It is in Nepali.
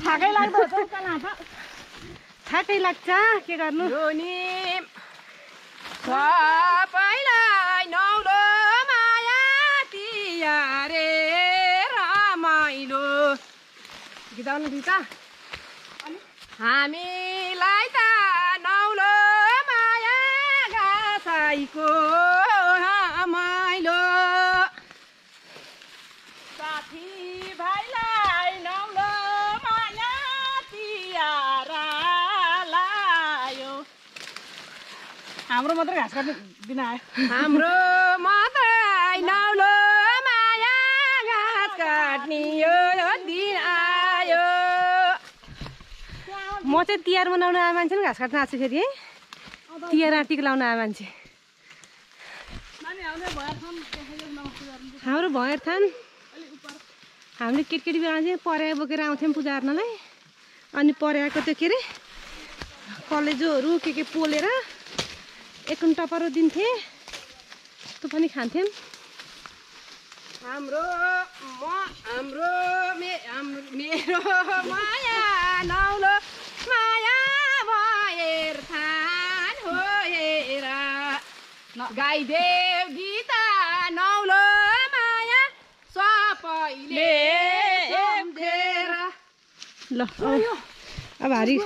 थाकै लाग्दो थाकै लाग्छ के गर्नु सबैलाई नौलो माया तिहारे रमाइलो गीत गाउनु दिन्छ हामीलाई त नौलो माया गाछाइको रमाइलो साथी भाइलाई नौलो माया तिहारा लायो हाम्रो मात्रै घाँस काट्ने दिन आयो हाम्रो मात्रै नौलो माया घाँस काट्ने यो दिन आयो म चाहिँ तिहार मनाउन आए मान्छे नि घाँस काट्न आएको छु फेरि है तिहार टिका लाउन आए मान्छे हाम्रो भैरथान हामीले केटकेटी बेला चाहिँ पर्या बोकेर आउँथ्यौँ पूजा गर्नलाई अनि पर्याको त्यो के अरे कलेजोहरू के पोलेर एकुन टपरो दिन्थे त्यो पनि खान्थ्यौँ मेरो माया नौलो माया भैरथान हो हेरा गाइदेव गीता नौलो माया सबैले सम्झेर ल अब हारी